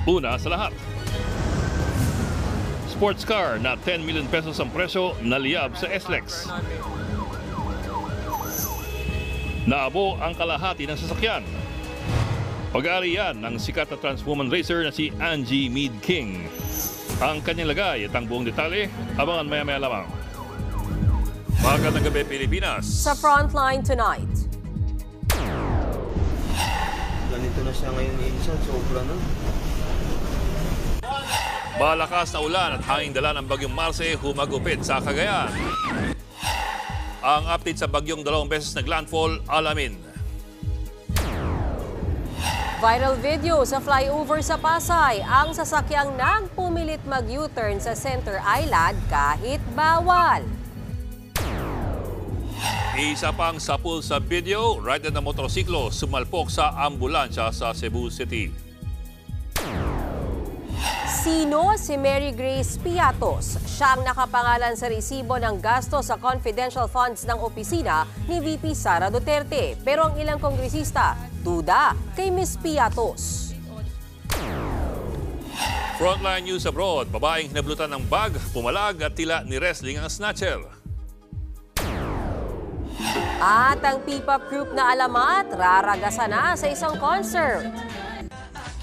Una sa lahat, sports car na 10 million pesos ang presyo naliyab sa SLEX. Naabo ang kalahati ng sasakyan. Pag-aari yan ng sikat na trans woman racer na si Angie Meade King. Ang kanyang lagay at ang buong detalye, abangan maya-maya lamang. Magandang gabi, Pilipinas. Sa Frontline tonight. Ganito na siya ngayon, Insan. Sobra na. Malakas na ulan at hanging dala ng bagyong Marce humagupit sa Cagayan. Ang update sa bagyong 2 beses naglandfall, alamin. Viral video sa flyover sa Pasay. Ang sasakyang nagpumilit mag-U-turn sa Center Island kahit bawal. Isa pang sapul sa video, rider na motorsiklo sumalpok sa ambulansya sa Cebu City. Sino si Mary Grace Piatos? Siya ang nakapangalan sa resibo ng gasto sa confidential funds ng opisina ni VP Sara Duterte. Pero ang ilang kongresista, duda kay Ms. Piatos. Frontline News Abroad, babaeng hinablutan ng bag, pumalag at tila ni wrestling ang snatcher. At ang P-pop group na Alamat, raragasan na sa isang concert.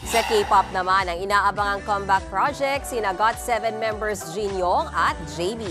Sa K-pop naman, ang inaabangang comeback project sina GOT7 members Jin Young at JB.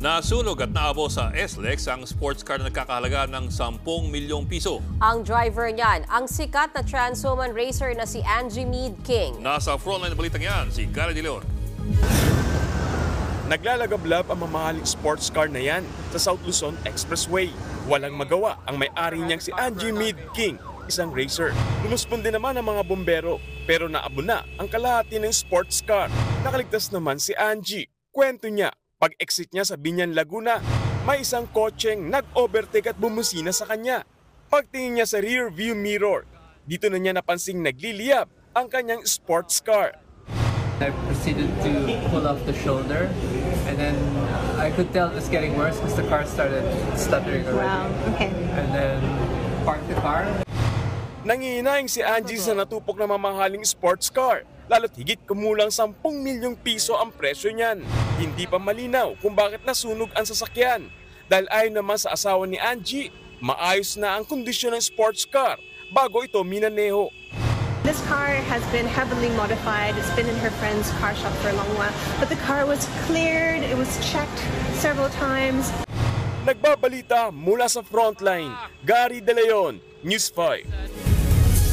Nasunog at naabo sa SLEX ang sports car na nagkakahalaga ng 10 milyong piso. Ang driver niyan, ang sikat na trans woman racer na si Angie Meade King. Nasa frontline na balitang yan, si Gary De Leon. Naglalagablab ang mamahaling sports car na yan sa South Luzon Expressway. Walang magawa ang may-ari niyang si Angie Meade King, isang racer. Lumuspon din naman ang mga bombero, pero naabo na ang kalahati ng sports car. Nakaligtas naman si Angie. Kwento niya, pag-exit niya sa Binyan, Laguna, may isang kotseng nag-overtake at bumusina sa kanya. Pagtingin niya sa rear view mirror, dito na niya napansing nagliliyab ang kanyang sports car. I proceeded to pull off the shoulder, and then I could tell it was getting worse because the car started stuttering already. Wow, okay. And then parked the car. Nangihinayang si Angie sa natupok na mamahaling sports car. Lalo't higit kumulang 10 milyong piso ang presyo niyan. Hindi pa malinaw kung bakit nasunog ang sasakyan. Dahil ayon naman sa asawa ni Angie, maayos na ang kondisyon ng sports car bago ito minaneho. This car has been heavily modified. It's been in her friend's car shop for a long while. But the car was cleared, it was checked several times. Nagbabalita mula sa Frontline, Gary De Leon, News 5.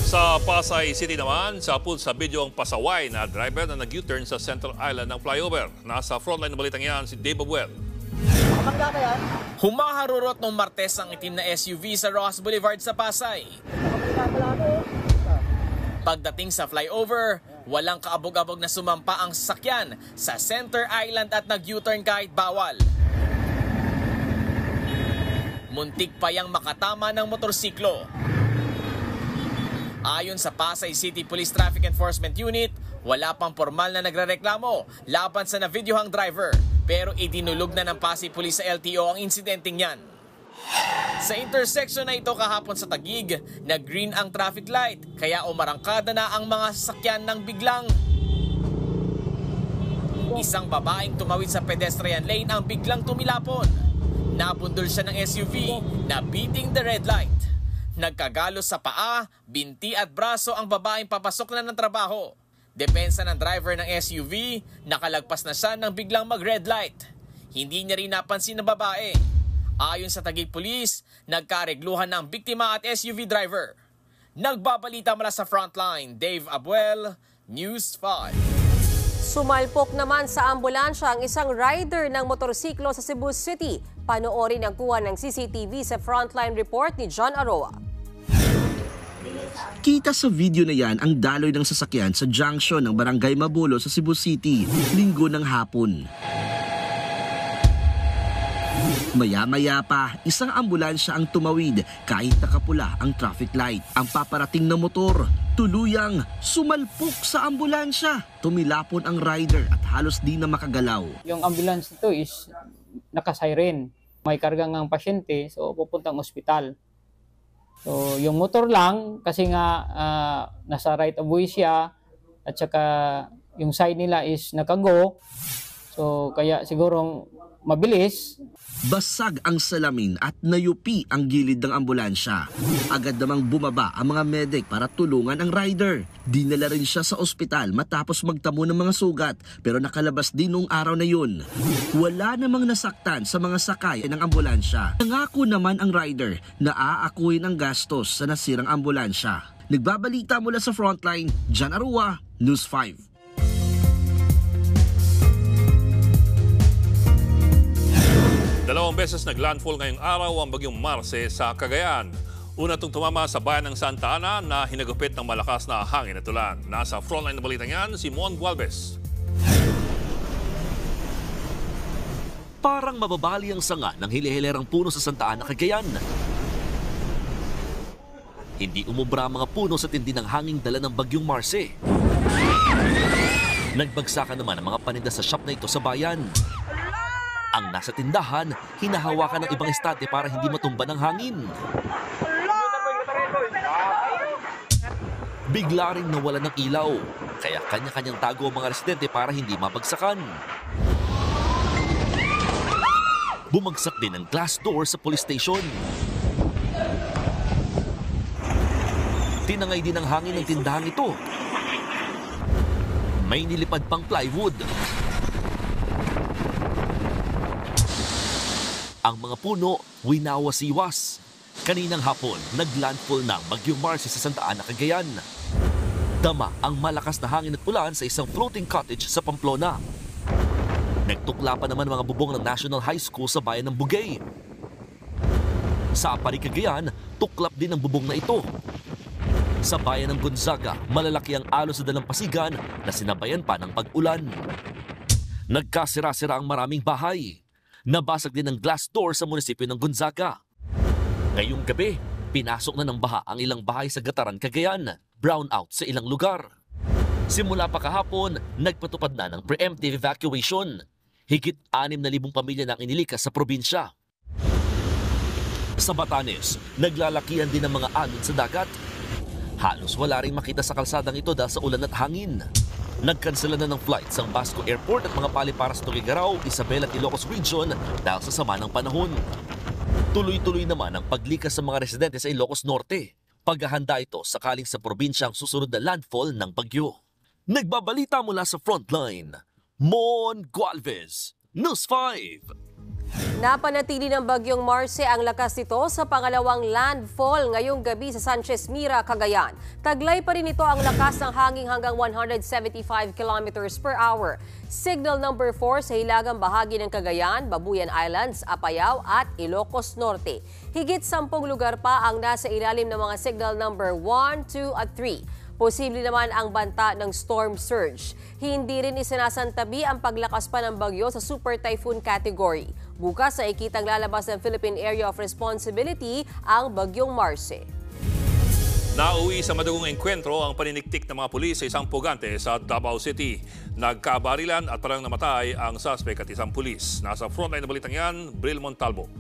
Sa Pasay City naman, sapul sa video ang pasaway na driver na nag-U-turn sa Central Island ng flyover. Nasa frontline na balitang yan, si Dave Abuel. Humaharurot nung Martes ang itim na SUV sa Rojas Boulevard sa Pasay. Pagdating sa flyover, walang kaabog-abog na sumampa ang sasakyan sa Center Island at nag-U-turn kahit bawal. Muntik pa yang makatama ng motorsiklo. Ayon sa Pasay City Police Traffic Enforcement Unit, wala pang formal na nagrereklamo laban sa na-videohang driver. Pero idinulog na ng Pasay Police sa LTO ang insidenteng yan. Sa intersection na ito kahapon sa Taguig, nag-green ang traffic light, kaya umarangkada na ang mga sasakyan ng biglang. Isang babaeng tumawid sa pedestrian lane ang biglang tumilapon. Nabundol siya ng SUV na beating the red light. Nagkagalos sa paa, binti at braso ang babaeng papasok na ng trabaho. Depensa ng driver ng SUV, nakalagpas na siya nang biglang mag-red light. Hindi niya rin napansin ng babae. Ayon sa Taguig Police, nagkaregluhan ng biktima at SUV driver. Nagbabalita mula sa Frontline, Dave Abuel, News 5. Sumalpok naman sa ambulansya ang isang rider ng motorsiklo sa Cebu City. Panoorin ang kuha ng CCTV sa Frontline report ni John Aroa. Kita sa video na yan ang daloy ng sasakyan sa junction ng Barangay Mabulo sa Cebu City, linggo ng hapon. Maya-maya pa, isang ambulansya ang tumawid kahit nakapula ang traffic light. Ang paparating na motor, tuluyang sumalpok sa ambulansya. Tumilapon ang rider at halos di na makagalaw. Yung ambulance ito is naka-siren. May kargang ang pasyente, so pupuntang ospital. So yung motor lang, kasi nga nasa right of way siya, at saka yung side nila is nakago. So kaya sigurong mabilis. Basag ang salamin at nayupi ang gilid ng ambulansya. Agad namang bumaba ang mga medic para tulungan ang rider. Dinala rin siya sa ospital matapos magtamo ng mga sugat, pero nakalabas din noong araw na yun. Wala namang nasaktan sa mga sakay ng ambulansya. Nangako naman ang rider na aakuin ang gastos sa nasirang ambulansya. Nagbabalita mula sa Frontline, Jan Arua, News 5. Dalawang beses naglandfall ngayong araw ang bagyong Marce sa Cagayan. Una itong tumama sa bayan ng Santa Ana na hinagupit ng malakas na hangin at ulan. Nasa frontline na balitang yan, si Mon Gualvez. Parang mababali ang sanga ng hili-hilerang puno sa Santa Ana, Cagayan. Hindi umubra ang mga puno sa tindi ng hanging dala ng bagyong Marce. Nagbagsakan naman ang mga paninda sa shop na ito sa bayan. Ang nasa tindahan, hinahawakan ng ibang estante para hindi matumba ng hangin. Bigla ring nawalan ng ilaw, kaya kanya-kanyang tago ang mga residente para hindi mabagsakan. Bumagsak din ang glass door sa police station. Tinangay din ang hangin ng tindahan ito. May nilipad pang plywood. Ang mga puno, winawas-iwas. Kaninang hapon, naglandfall ng bagyong Marce sa Santa Ana, Cagayan. Dama ang malakas na hangin at ulan sa isang floating cottage sa Pamplona. Nagtukla pa naman mga bubong ng National High School sa bayan ng Bugay. Sa Apari, Cagayan, tuklap din ang bubong na ito. Sa bayan ng Gonzaga, malalaki ang alon sa dalampasigan na sinabayan pa ng pag-ulan. Nagkasira-sira ang maraming bahay. Nabasag din ang glass door sa munisipyo ng Gonzaga. Ngayong gabi, pinasok na ng baha ang ilang bahay sa Gataran, Cagayan. Brown out sa ilang lugar. Simula pa kahapon, nagpatupad na ng preemptive evacuation. Higit 6,000 pamilya na ang inilikas sa probinsya. Sa Batanes, naglalakihan din ang mga alon sa dagat. Halos wala ring makita sa kalsadang ito dahil sa ulan at hangin. Nagkansela na ng flights ang Basco Airport at mga paliparas Tuguegarao, Isabela at Ilocos Region dahil sa sama ng panahon. Tuloy-tuloy naman ang paglikas sa mga residente sa Ilocos Norte. Paghahanda ito sakaling sa probinsya ang susunod na landfall ng bagyo. Nagbabalita mula sa Frontline, Mon Gualvez, News 5. Napanatili ng bagyong Marce ang lakas nito sa pangalawang landfall ngayong gabi sa Sanchez Mira, Cagayan. Taglay pa rin ito ang lakas ng hangin hanggang 175 kilometers per hour. Signal number 4 sa hilagang bahagi ng Cagayan, Babuyan Islands, Apayao at Ilocos Norte. Higit 10 lugar pa ang nasa ilalim ng mga signal number 1, 2 at 3. Posible naman ang banta ng storm surge. Hindi rin isinasantabi ang paglakas pa ng bagyo sa super typhoon category. Bukas ay ikitang lalabas ng Philippine Area of Responsibility ang bagyong Marce. Nauwi sa madugong engkwentro ang paniniktik ng mga pulis sa isang pugante sa Davao City. Nagkabarilan at parang namatay ang suspect at isang pulis. Nasa frontline na balitang yan, Bril Montalvo.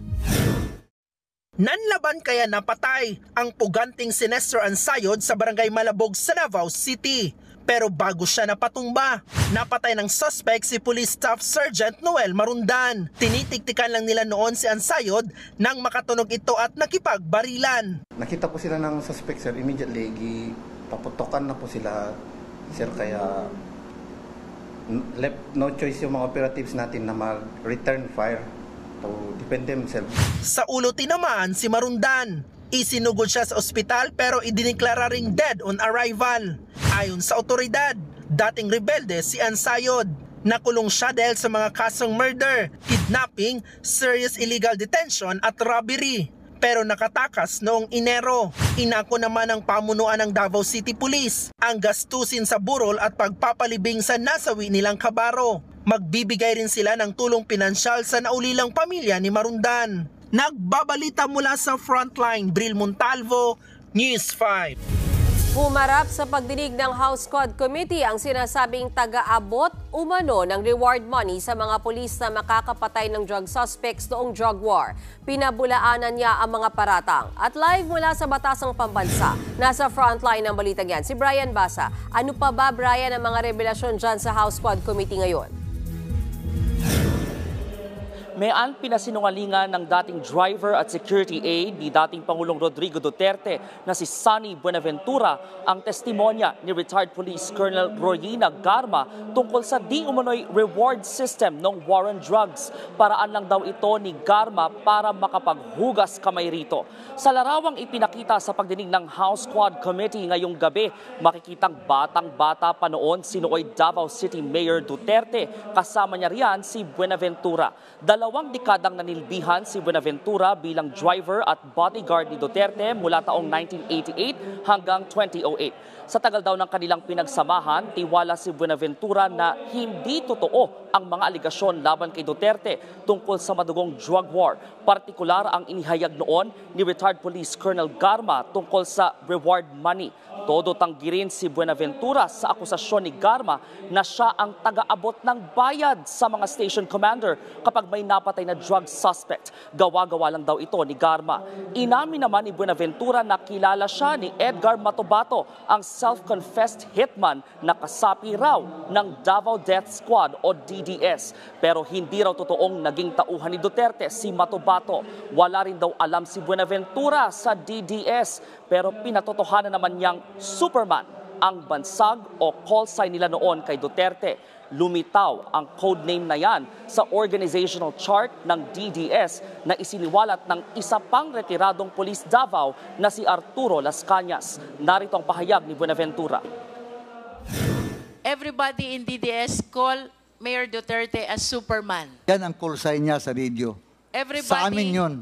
Nanlaban kaya napatay ang puganting si Nestor Ansayod sa barangay Malabog sa Davao City. Pero bago siya napatumba, napatay ng suspect si Police Staff Sergeant Noel Marundan. Tinitiktikan lang nila noon si Ansayod nang makatunog ito at nakipagbarilan. Nakita po sila ng suspect, sir, immediately paputokan na po sila, sir, kaya left no choice yung mga operatives natin na mag-return fire to defend themselves. Sa ulo tinamaan si Marundan. Isinugod siya sa ospital pero idiniklara ring dead on arrival. Ayon sa otoridad, dating rebelde si Ansayod. Nakulong siya dahil sa mga kasong murder, kidnapping, serious illegal detention at robbery. pero nakatakas noong Enero. Inako naman ng pamunuan ng Davao City Police ang gastusin sa burol at pagpapalibing sa nasawi nilang kabaro. Magbibigay rin sila ng tulong pinansyal sa naulilang pamilya ni Marundan. Nagbabalita mula sa Frontline, Bril Montalvo, News 5. Humarap sa pagdinig ng House Quad Committee ang sinasabing taga-abot umano ng reward money sa mga pulis na makakapatay ng drug suspects noong drug war. Pinabulaanan niya ang mga paratang. At live mula sa Batasang Pambansa, nasa frontline ng balitang yan, si Brian Basa. Ano pa ba, Brian, ang mga revelasyon dyan sa House Quad Committee ngayon? Mayan pinasinungalingan ng dating driver at security aide ni dating Pangulong Rodrigo Duterte na si Sonny Buenaventura ang testimonya ni retired Police Colonel Royina Garma tungkol sa di umano'y reward system ng war on drugs. Paraan lang daw ito ni Garma para makapaghugas kamay rito. Sa larawang ipinakita sa pagdinig ng House Quad Committee ngayong gabi, makikitang batang-bata pa noon si nooy Davao City Mayor Duterte. Kasama niya riyan si Buenaventura. Dalawang dekadang nanilbihan si Buenaventura bilang driver at bodyguard ni Duterte mula taong 1988 hanggang 2008. Sa tagal daw ng kanilang pinagsamahan, tiwala si Buenaventura na hindi totoo ang mga aligasyon laban kay Duterte tungkol sa madugong drug war. Partikular ang inihayag noon ni retired Police Colonel Garma tungkol sa reward money. Todo tanggi rin si Buenaventura sa akusasyon ni Garma na siya ang taga-abot ng bayad sa mga station commander kapag may napatay na drug suspect. Gawa-gawa lang daw ito ni Garma. Inamin naman ni Buenaventura na kilala siya ni Edgar Matobato, ang self-confessed hitman na kasapi raw ng Davao Death Squad o DDS. Pero hindi raw totoong naging tauhan ni Duterte si Matobato. Wala rin daw alam si Buenaventura sa DDS, pero pinatotohanan naman niyang Superman ang bansag o call sign nila noon kay Duterte. Lumitaw ang codename na yan sa organizational chart ng DDS na isiniwalat ng isa pang retiradong Police Davao na si Arturo Las Cañas. Narito ang pahayag ni Buenaventura. Everybody in DDS call Mayor Duterte as Superman. Yan ang call sign niya sa radio. Everybody, sa amin yun.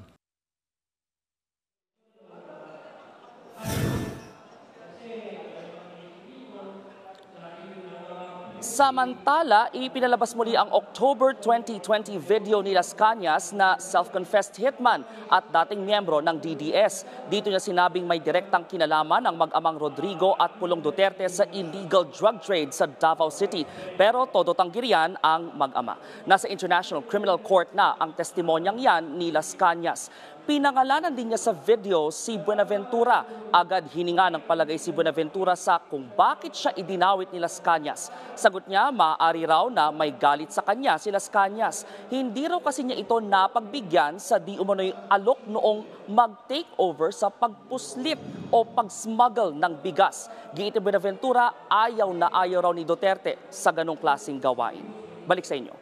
Samantala, ipinalabas muli ang October 2020 video ni Las Cañas na self-confessed hitman at dating miyembro ng DDS. Dito niya sinabing may direktang kinalaman ang mag-amang Rodrigo at Pulong Duterte sa illegal drug trade sa Davao City. Pero todo tanggirian ang mag-ama. Nasa International Criminal Court na ang testimonyang yan ni Las Cañas. Pinangalanan din niya sa video si Buenaventura. Agad hininga ng palagay si Buenaventura sa kung bakit siya idinawit ni Las Cañas. Sagot niya, maaari raw na may galit sa kanya si Las Cañas. Hindi raw kasi niya ito napagbigyan sa di umano'y alok noong mag-take over sa pagpuslit o pag-smuggle ng bigas. Giit ni Buenaventura, ayaw na ayaw raw ni Duterte sa ganong klaseng gawain. Balik sa inyo.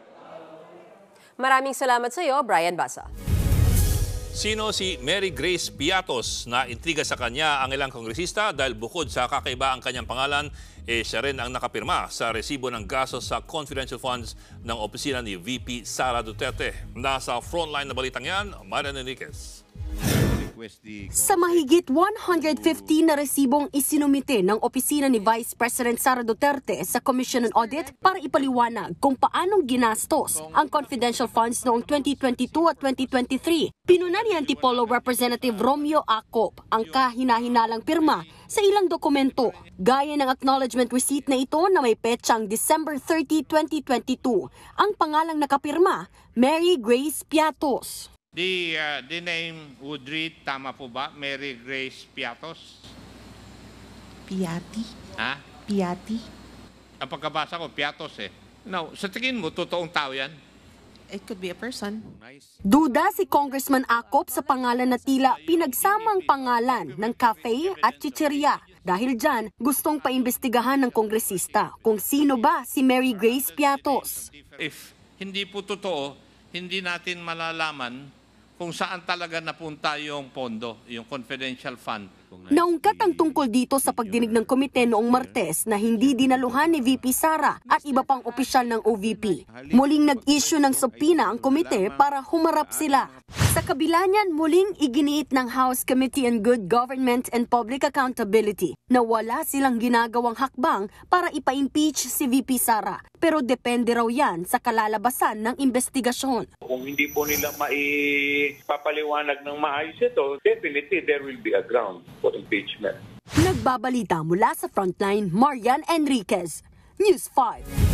Maraming salamat sa iyo, Brian Basa. Sino si Mary Grace Piatos? Na intriga sa kanya ang ilang kongresista dahil bukod sa kakaiba ang kanyang pangalan, siya rin ang nakapirma sa resibo ng gastos sa confidential funds ng opisina ni VP Sara Duterte. Nasa frontline na balitang yan, Marian Enriquez. Sa mahigit 150 na resibong isinumite ng opisina ni Vice President Sara Duterte sa Commission on Audit para ipaliwanag kung paanong ginastos ang confidential funds noong 2022 at 2023. Pinuna ni Antipolo Representative Romeo Acop ang kahinahinalang pirma sa ilang dokumento, gaya ng acknowledgement receipt na ito na may petsang December 30, 2022. Ang pangalang nakapirma, Mary Grace Piatos. The name would read, tama po ba? Mary Grace Piatos? Piati. Ha? Piati. Ang pagkabasa ko, Piatos eh. Now, sa tingin mo, totoong tao yan? It could be a person. Duda si Congressman Acop sa pangalan na tila pinagsamang pangalan ng cafe at chicheria. Dahil dyan, gustong paimbestigahan ng kongresista kung sino ba si Mary Grace Piatos. If hindi po totoo, hindi natin malalaman kung saan talaga napunta yung pondo, yung confidential fund. Naungkat ang tungkol dito sa pagdinig ng komite noong Martes na hindi dinaluhan ni VP Sara at iba pang opisyal ng OVP. Muling nag-issue ng subpoena ang komite para humarap sila. Sa kabila niyan, muling iginiit ng House Committee on Good Government and Public Accountability na wala silang ginagawang hakbang para ipa-impeach si VP Sara. Pero depende raw yan sa kalalabasan ng investigasyon. Kung hindi po nila maipapaliwanag ng maayos ito, definitely there will be a ground for impeachment. Nagbabalita mula sa Frontline, Marian Enriquez, News 5.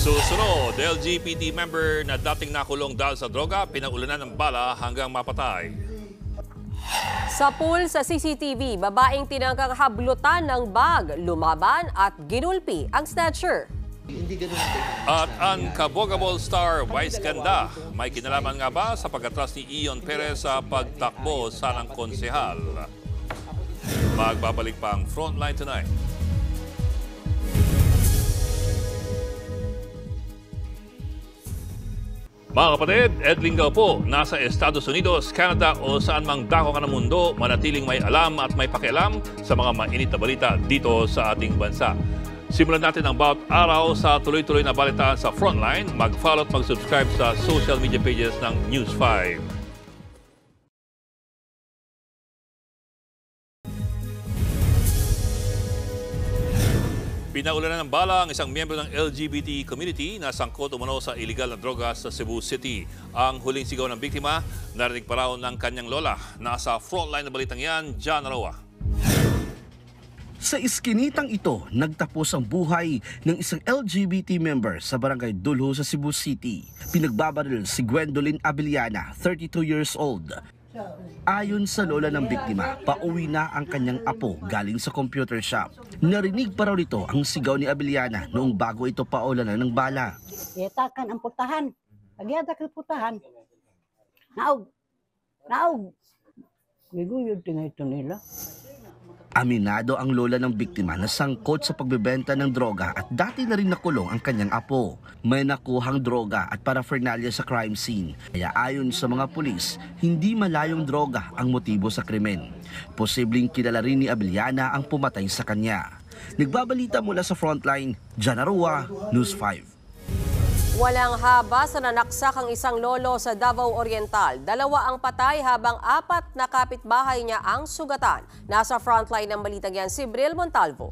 Susunod, LGBT member na dating nakulong dahil sa droga, pinaulanan ng bala hanggang mapatay. Sa pool sa CCTV, babaeng tinangkang hablutan ng bag, lumaban at ginulpi ang snatcher. At unkabogable star Vice Ganda, may kinalaman nga ba sa pagkatras ni Ion Perez sa pagtakbo sa ng konsehal? Magbabalik pa ang Frontline tonight. Mga kapatid, Ed Lingaw po, nasa Estados Unidos, Canada o saan mang dako ka ng mundo, manatiling may alam at may pakialam sa mga mainit na balita dito sa ating bansa. Simulan natin ang bawat araw sa tuloy-tuloy na balitaan sa Frontline. Mag-follow at mag-subscribe sa social media pages ng News 5. Pinaulanan ng bala ang isang miyembro ng LGBT community na sangkot umano sa iligal na droga sa Cebu City. Ang huling sigaw ng biktima, narinig pa raw ng kanyang lola. Nasa Frontline na balitang yan, John Aroa. Sa iskinitang ito, nagtapos ang buhay ng isang LGBT member sa barangay Dulho sa Cebu City. Pinagbabaril si Gwendolyn Abiliana, 32 years old. Ayon sa lola ng biktima, pauwi na ang kanyang apo galing sa computer shop. Narinig pa raw nito ang sigaw ni Abiliana noong bago ito paulanan ng bala. Yatakan ang putahan. Agyata ka putahan. Naog. Naog. Giguyod tingay ito nila. Aminado ang lola ng biktima na sangkot sa pagbebenta ng droga at dati na rin nakulong ang kanyang apo. May nakuhang droga at paraphernalia sa crime scene. Kaya ayon sa mga pulis, hindi malayong droga ang motibo sa krimen. Posibleng kilala rin ni Abiliana ang pumatay sa kanya. Nagbabalita mula sa Frontline, John Aroa, News 5. Walang haba sa nanaksak ang isang lolo sa Davao Oriental. 2 ang patay habang 4 na kapitbahay niya ang sugatan. Nasa Frontline ng balitang yan si Bril Montalvo.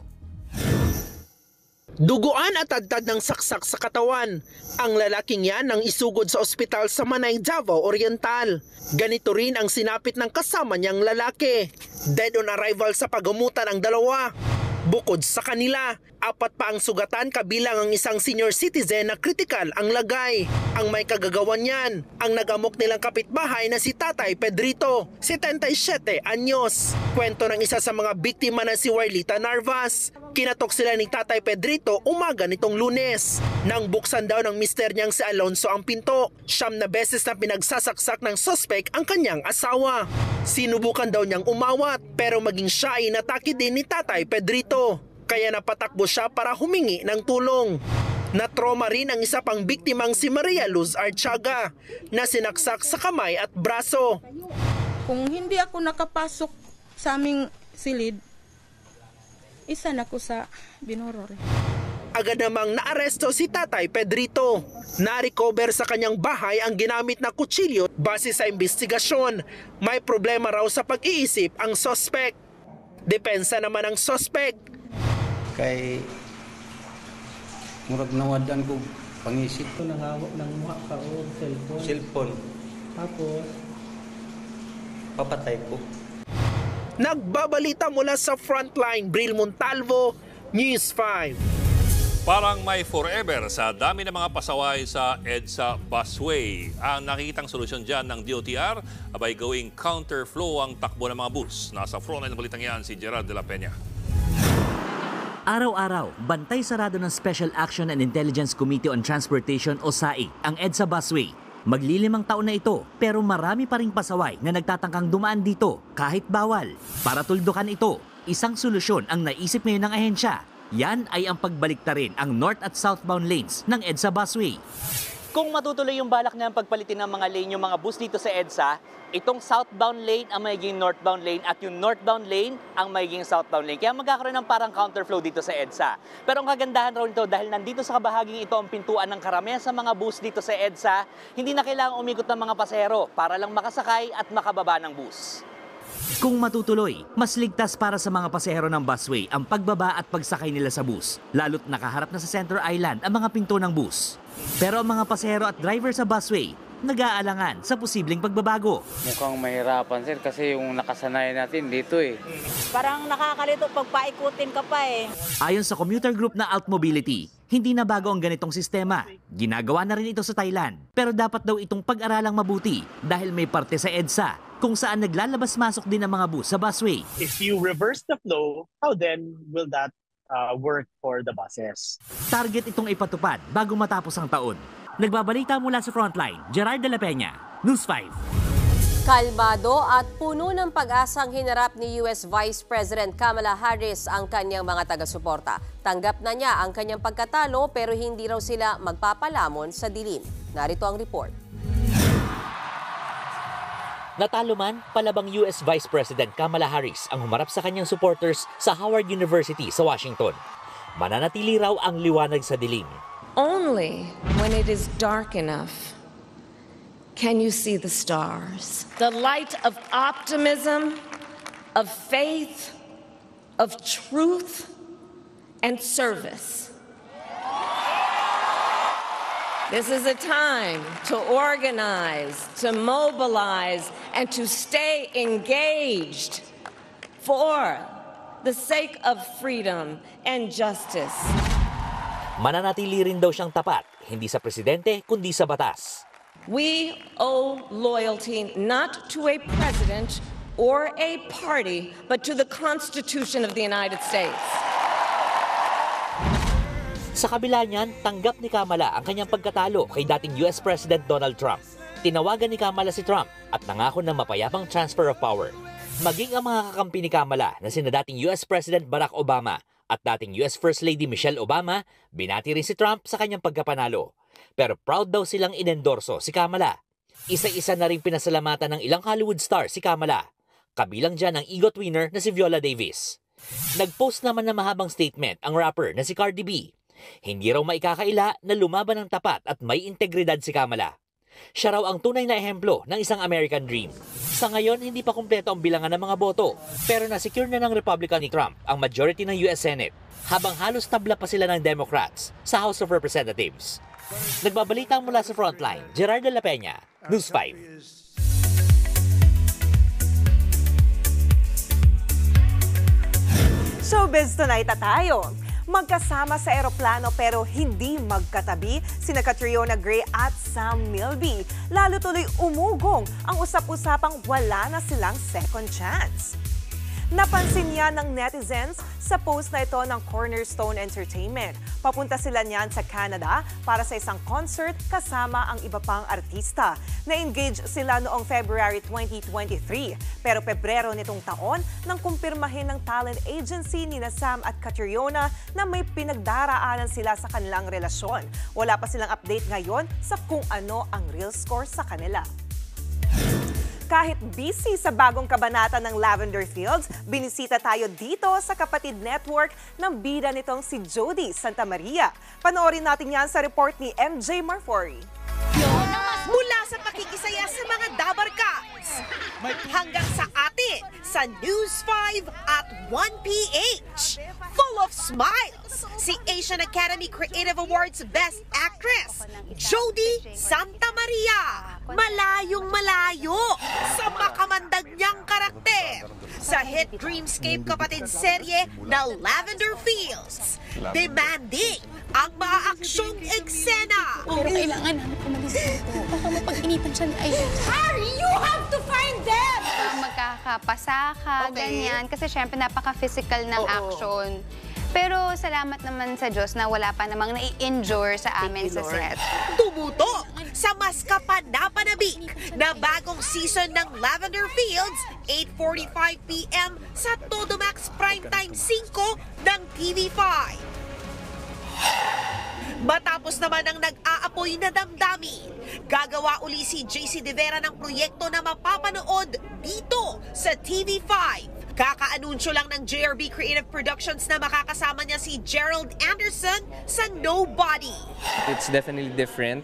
Duguan at tadtad ng saksak sa katawan. Ang lalaking yan ang isugod sa ospital sa Manay, Davao Oriental. Ganito rin ang sinapit ng kasama niyang lalaki. Dead on arrival sa pagamutan ang 2. Bukod sa kanila, 4 pa ang sugatan kabilang ang isang senior citizen na kritikal ang lagay. Ang may kagagawan niyan, ang nagamok nilang kapitbahay na si Tatay Pedrito, 77 anyos. Kwento ng isa sa mga biktima na si Warlita Narvas. Kinatok sila ni Tatay Pedrito umaga nitong Lunes. Nang buksan daw ng mister niyang si Alonso ang pinto, 9 na beses na pinagsasaksak ng suspect ang kanyang asawa. Sinubukan daw niyang umawat pero maging siya ay inatake din ni Tatay Pedrito. Kaya napatakbo siya para humingi ng tulong. Natroma rin ang isa pang biktimang si Maria Luz Archaga na sinaksak sa kamay at braso. Kung hindi ako nakapasok sa aming silid, isa na ko sa Binorore. Agad namang naaresto si Tatay Pedrito. Na-recover sa kanyang bahay ang ginamit na kutsilyo base sa investigasyon. May problema raw sa pag-iisip ang suspect. Depensa naman ang suspect. Kay murag nawadan ko pangisip ko nangawak ng mukha ka o cellphone. Tapos papatay ko. Nagbabalita mula sa Frontline, Bril Montalvo, News 5. Parang may forever sa dami ng mga pasaway sa EDSA busway. Ang nakikitang solusyon dyan ng DOTR abay gawing counterflow ang takbo ng mga bus. Nasa Frontline ng balitang yan si Gerard de la Peña. Araw-araw, bantay sarado ng Special Action and Intelligence Committee on Transportation o SAI ang EDSA busway. Maglilimang taon na ito pero marami pa ring pasaway na nagtatangkang dumaan dito kahit bawal. Para tuldukan ito, isang solusyon ang naisip ngayon ng ahensya. Yan ay ang pagbaliktarin ang north at southbound lanes ng EDSA busway. Kung matutuloy yung balak niya pagpalitin ng mga lane yung mga bus dito sa EDSA, itong southbound lane ang magiging northbound lane at yung northbound lane ang magiging southbound lane. Kaya magkakaroon ng parang counterflow dito sa EDSA. Pero ang kagandahan raw nito dahil nandito sa kabahaging ito ang pintuan ng karamihan sa mga bus dito sa EDSA, hindi na kailangang umikot ng mga pasahero para lang makasakay at makababa ng bus. Kung matutuloy, mas ligtas para sa mga pasahero ng busway ang pagbaba at pagsakay nila sa bus, lalo't nakaharap na sa Center Island ang mga pinto ng bus. Pero ang mga pasahero at driver sa busway, nag-aalangan sa posibleng pagbabago. Mukhang mahirapan sir kasi yung nakasanayan natin dito eh. Parang nakakalito pag paikutin ka pa eh. Ayon sa commuter group na Alt Mobility, hindi na bago ang ganitong sistema. Ginagawa na rin ito sa Thailand. Pero dapat daw itong pag-aralang mabuti dahil may parte sa EDSA kung saan naglalabas-masok din ang mga bus sa busway. If you reverse the flow, how then will that work for the buses? Target itong ipatupad bago matapos ang taon. Nagbabalita mula sa Frontline, Gerard de la Peña, News 5. Kalmado at puno ng pag-asang hinarap ni US Vice President Kamala Harris ang kanyang mga taga-suporta. Tanggap na niya ang kanyang pagkatalo pero hindi raw sila magpapalamon sa dilim. Narito ang report. Natalo man, palabang US Vice President Kamala Harris ang humarap sa kanyang supporters sa Howard University sa Washington. Mananatili raw ang liwanag sa dilim. Only when it is dark enough can you see the stars. The light of optimism, of faith, of truth, and service. This is a time to organize, to mobilize, and to stay engaged for the sake of freedom and justice. Mananatili rin daw siyang tapat, hindi sa presidente kundi sa batas. We owe loyalty not to a president or a party, but to the Constitution of the United States. Sa kabila niyan, tanggap ni Kamala ang kanyang pagkatalo kay dating US President Donald Trump. Tinawagan ni Kamala si Trump at nangako ng mapayapang transfer of power. Maging ang mga kakampi ni Kamala na sina dating US President Barack Obama at dating US First Lady Michelle Obama, binati rin si Trump sa kanyang pagkapanalo. Pero proud daw silang inendorso si Kamala. Isa-isa na rin pinasalamatan ng ilang Hollywood star si Kamala. Kabilang dyan ang EGOT winner na si Viola Davis. Nag-post naman ng mahabang statement ang rapper na si Cardi B. Hindi raw maikakaila na lumaban ng tapat at may integridad si Kamala. Siya raw ang tunay na ehemplo ng isang American dream. Sa ngayon, hindi pa kumpleto ang bilangan ng mga boto, pero na-secure na ng Republican ni Trump ang majority ng US Senate, habang halos tabla pa sila ng Democrats sa House of Representatives. Nagbabalita mula sa Frontline, Gerard de la Peña, News 5. Showbiz Tonight na tayo. Magkasama sa eroplano pero hindi magkatabi sina Catriona Gray at Sam Milby. Lalo tuloy umugong ang usap-usapang wala na silang second chance. Napansin niya ng netizens sa post na ito ng Cornerstone Entertainment. Papunta sila niyan sa Canada para sa isang concert kasama ang iba pang artista. Na-engage sila noong February 2023. Pero Pebrero nitong taon nang kumpirmahin ng talent agency ni Sam at Catriona na may pinagdaraanan sila sa kanilang relasyon. Wala pa silang update ngayon sa kung ano ang real score sa kanila. Kahit busy sa bagong kabanata ng Lavender Fields, binisita tayo dito sa kapatid network ng bida nitong si Jody Santa Maria. Panoorin natin yan sa report ni MJ Marfori. Mula sa pakikisaya sa mga Dabarkats hanggang sa atin sa News 5 at 1PH. Full of smiles, si Asian Academy Creative Awards Best Actress, Jody Santa Maria. Malayong malayo sa makamandag niyang karakter sa hit Dreamscape kapatid serye na Lavender Fields. Demanding ang maaaksyong eksena. Pero kailangan namin umalis dito. Baka mapag-initan siya ni Aiden. Harry, you have to find them! Magkakapasaka, ganyan. Kasi syempre napaka-physical ng action. Pero salamat naman sa Diyos na wala pa namang nai-injure sa amin sa set. Tumutok sa mas kapanapanabik na bagong season ng Lavender Fields, 8:45 p.m. sa Todomax Primetime 5 ng TV5. Matapos naman ang nag-aapoy na damdamin, gagawa uli si JC De Vera ng proyekto na mapapanood dito sa TV5. Kakaanunsyo lang ng JRB Creative Productions na makakasama niya si Gerald Anderson sa Nobody. It's definitely different.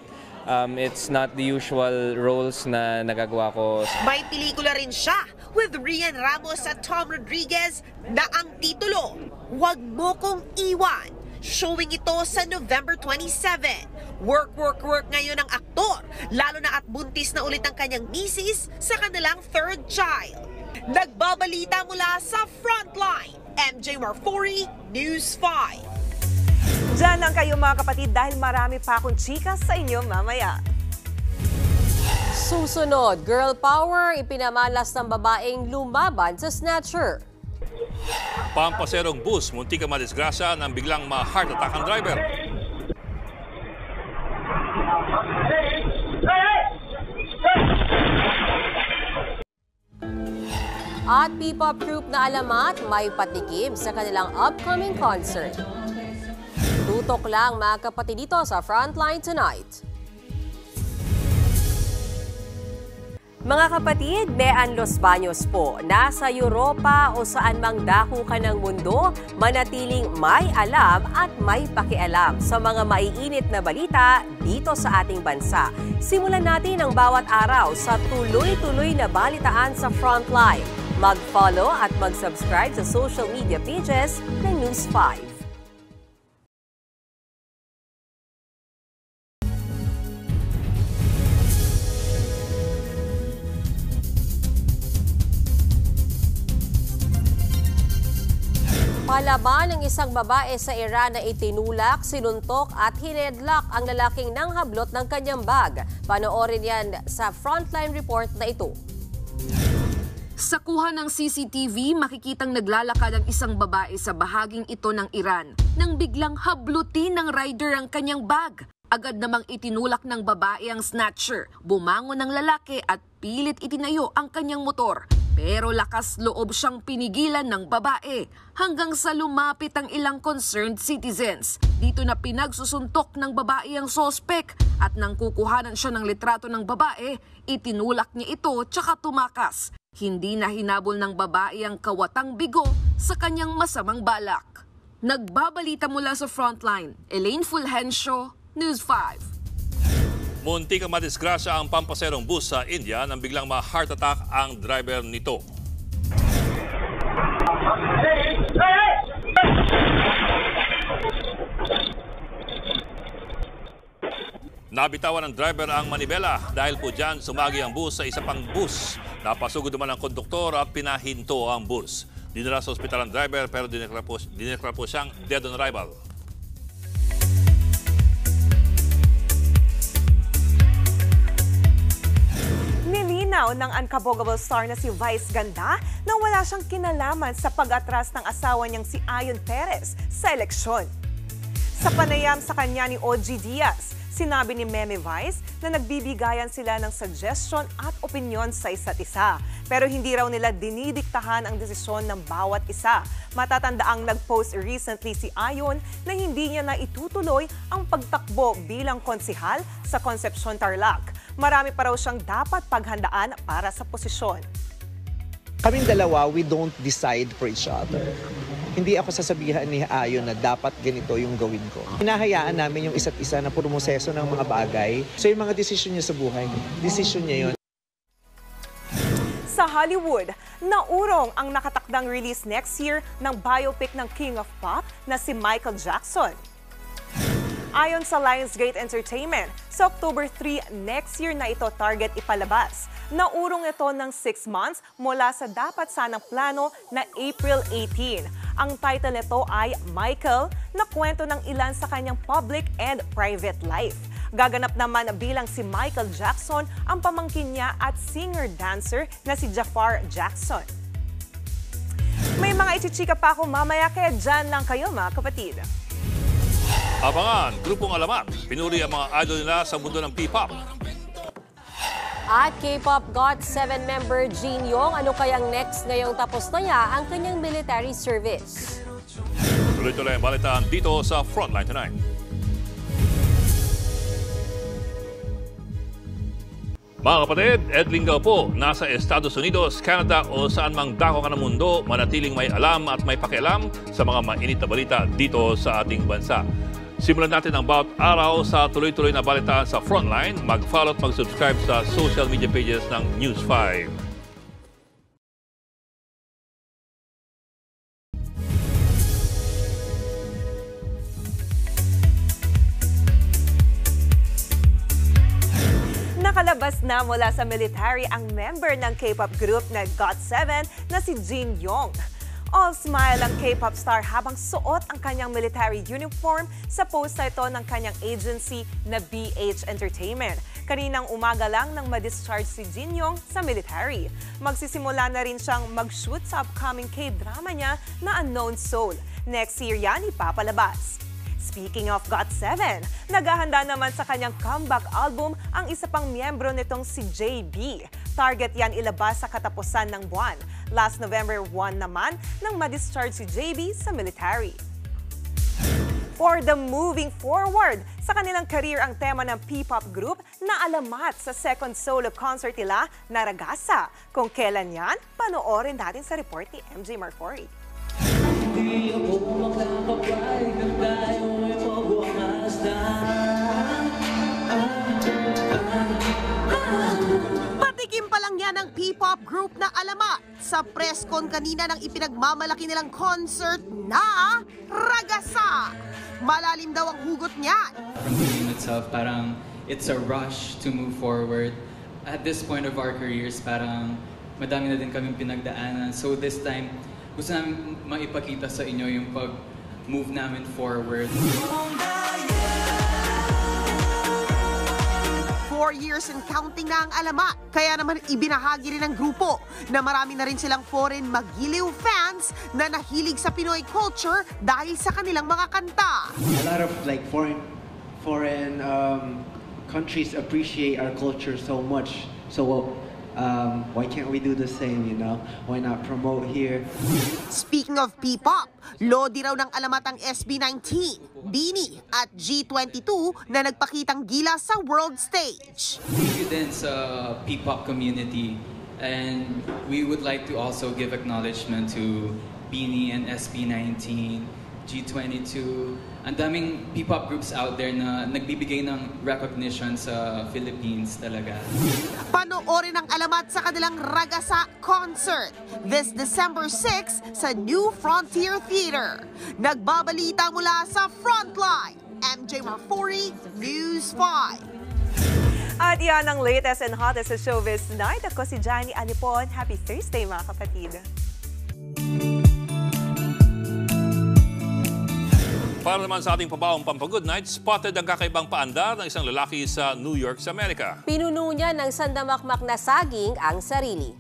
It's not the usual roles na nagagawa ko. May pelikula rin siya with Rian Ramos at Tom Rodriguez na ang titulo, Huwag Mo Kong Iwan. Showing ito sa November 27. Work ngayon ang aktor, lalo na at buntis na ulit ang kanyang misis sa kanilang third child. Nagbabalita mula sa Frontline, MJ Marfori, News 5. Diyan lang kayo mga kapatid dahil marami pa akong chika sa inyo mamaya. Susunod, girl power ipinamalas ng babaeng lumaban sa snatcher. Pampaserong bus, muntik ang madisgrasya nang biglang ma-heart attack ang driver. At P-pop group na Alamat may patikim sa kanilang upcoming concert. Tutok lang mga kapatid dito sa Frontline tonight. Mga kapatid, Mean Los Baños po. Nasa Europa o saan mang dako ka ng mundo, manatiling may alam at may pakialam sa mga maiinit na balita dito sa ating bansa. Simulan natin ang bawat araw sa tuloy-tuloy na balitaan sa Frontline. Mag-follow at mag-subscribe sa social media pages ng News 5. Palaban ng isang babae sa Iran na itinulak, sinuntok at hinedlock ang lalaking nanghablot ng kanyang bag. Panoorin yan sa Frontline report na ito. Sa kuha ng CCTV, makikitang naglalakad ang isang babae sa bahaging ito ng Iran nang biglang hablutin ng rider ang kanyang bag. Agad namang itinulak ng babae ang snatcher. Bumangon ng lalaki at pilit itinayo ang kanyang motor. Pero lakas loob siyang pinigilan ng babae hanggang sa lumapit ang ilang concerned citizens. Dito na pinagsusuntok ng babae ang sospek at nang kukuhanan siya ng litrato ng babae, itinulak niya ito tsaka tumakas. Hindi na hinabol ng babae ang kawatang bigo sa kanyang masamang balak. Nagbabalita mula sa Frontline, Elaine Fulgencio, News 5. Muntik ang madisgrasya ang pampaserong bus sa India nang biglang ma-heart attack ang driver nito. Nabitawan ng driver ang manibela dahil po dyan sumagi ang bus sa isa pang bus. Napasugod naman ang konduktor at pinahinto ang bus. Dinala sa ospital ang driver pero dineklara po siyang dead on arrival. Nilinaw ng unkabogable star na si Vice Ganda na wala siyang kinalaman sa pag-atras ng asawa niyang si Ayon Perez sa eleksyon. Sa panayam sa kanya ni OG Diaz, sinabi ni Meme Vice na nagbibigayan sila ng suggestion at opinyon sa isa't isa. Pero hindi raw nila dinidiktahan ang desisyon ng bawat isa. Matatandaang nag-post recently si Ayon na hindi niya na itutuloy ang pagtakbo bilang konsihal sa Concepcion Tarlac. Marami pa raw siyang dapat paghandaan para sa posisyon. Kaming dalawa, we don't decide for each other. Hindi ako sasabihan ni Ayon na dapat ganito yung gawin ko. Hinahayaan namin yung isa't isa na prumoseso ng mga bagay. So yung mga desisyon niya sa buhay, desisyon niya yun. Sa Hollywood, naurong ang nakatakdang release next year ng biopic ng King of Pop na si Michael Jackson. Ayon sa Lionsgate Entertainment, sa October 3 next year na ito target ipalabas. Naurong ito ng 6 months mula sa dapat sanang plano na April 18. Ang title nito ay Michael, na kwento ng ilan sa kanyang public and private life. Gaganap naman bilang si Michael Jackson ang pamangkin niya at singer-dancer na si Jafar Jackson. May mga ichichika pa ako mamaya kaya dyan lang kayo mga kapatid. Abangan, Grupong Alamat. Pinuri ang mga idol nila sa mundo ng P-pop. At K-pop GOT7 member Jin Yong, ano kayang next ngayong tapos na niya ang kanyang military service? Tuloy-tuloy ang balitaan dito sa Frontline Tonight. Mga kapatid, Ed Lingao po, nasa Estados Unidos, Canada o saan mang dako ka ng mundo, manatiling may alam at may pakialam sa mga mainit na balita dito sa ating bansa. Simulan natin ang bawat araw sa tuloy-tuloy na balitaan sa Frontline. Mag-follow at mag-subscribe sa social media pages ng News 5. Nakalabas na mula sa military ang member ng K-pop group na GOT7 na si Jin Young. All smile ang K-pop star habang suot ang kanyang military uniform sa post na ito ng kanyang agency na BH Entertainment. Kaninang umaga lang nang ma-discharge si Jin Young sa military. Magsisimula na rin siyang mag-shoot sa upcoming K-drama niya na Unknown Soul. Next year yan ipapalabas. Speaking of GOT7, naghahanda naman sa kanyang comeback album ang isa pang miyembro nitong si JB. Target yan ilabas sa katapusan ng buwan. Last November 1 naman nang ma-discharge si JB sa military. For the moving forward, sa kanilang career ang tema ng P-pop group na alamat sa second solo concert nila na Ragasa. Kung kailan yan, panoorin natin sa report ni MJ Marfori. Di ako makakapay ng tayo ay magwakas na. Patikim pa lang yan ang P-pop group na alamat sa press con kanina ng ipinagmamalaki nilang concert na Ragasa. Malalim daw ang hugot niyan. From the game itself, parang it's a rush to move forward. At this point of our careers, parang madami na din kaming pinagdaanan. So this time, gusto namin maipakita sa inyo yung pag-move namin forward. 4 years and counting na ang alamat. Kaya naman ibinahagi rin ng grupo na marami na rin silang foreign magiliw fans na nahilig sa Pinoy culture dahil sa kanilang mga kanta. A lot of like foreign countries appreciate our culture so much. So why can't we do the same, you know? Why not promote here? Speaking of P-pop, lodi raw ng alamat ang SB19, BINI at G22 na nagpakitang gila sa world stage. Thank you din sa P-pop community, and we would like to also give acknowledgement to BINI and SB19, G22. Ang daming P-pop groups out there na nagbibigay ng recognition sa Philippines talaga. Panoorin ang alamat sa kanilang Ragasa concert this December 6 sa New Frontier Theater. Nagbabalita mula sa Frontline, MJ Marfori, News 5. At yan ang latest and hottest sa Showbiz Night. Ako si Johnny Anipon. Happy Thursday mga kapatid. Para naman sa ating pabawang Pampagood Night, spotted ang kakaibang paandar ng isang lalaki sa New York sa Amerika. Pinuno niya ng sandamakmak na saging ang sarili.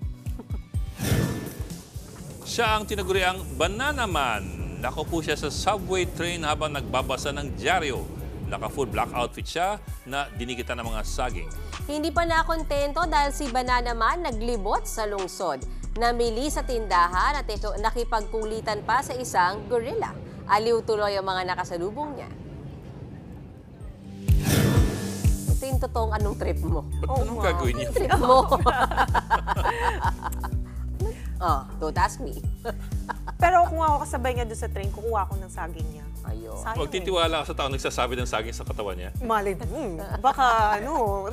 Siya ang tinaguriang Banana Man. Nakaupo siya sa subway train habang nagbabasa ng dyaryo. Naka-full black outfit siya na dinikitan ng mga saging. Hindi pa nakontento dahil si Banana Man naglibot sa lungsod. Namili sa tindahan at ito nakipagkulitan pa sa isang gorilla. Aliw tuloy ang mga nakasalubong niya. Ito yung totoong anong trip mo. Ba't anong gagawin niya? Trip mo. Oh, don't ask me. Pero kung ako kasabay niya doon sa train, kukuha ko ng saging niya. Ayun. Huwag titiwala ka sa taong nagsasabi ng saging sa katawan niya. Malay baka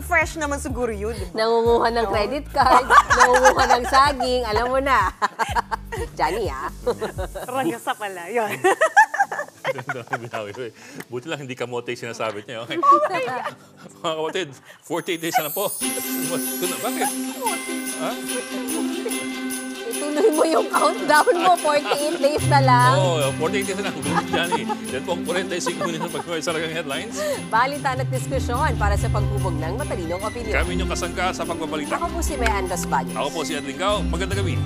fresh naman siguro yun. Diba? Nangunguha ng credit card, nangunguha ng saging, alam mo na. Johnny, ha? Ragasa pala, yun. Buti lang hindi kamote yung sinasabi niya. Okay. Mga kapatid, 48 days na po. Bakit? Ha? Ituloy mo yung countdown mo, 48 days na lang. Oo, 48 days na lang. Johnny, yan po ang 45 minutos pagkuha sa Salagang Headlines. Balitan at diskusyon para sa paghubog ng matalinong opinyon. Kami inyong kasangka sa pagbabalita. Ako po si Mayan Gasbaños. Ako po si Ed Lingao. Magandang gabi.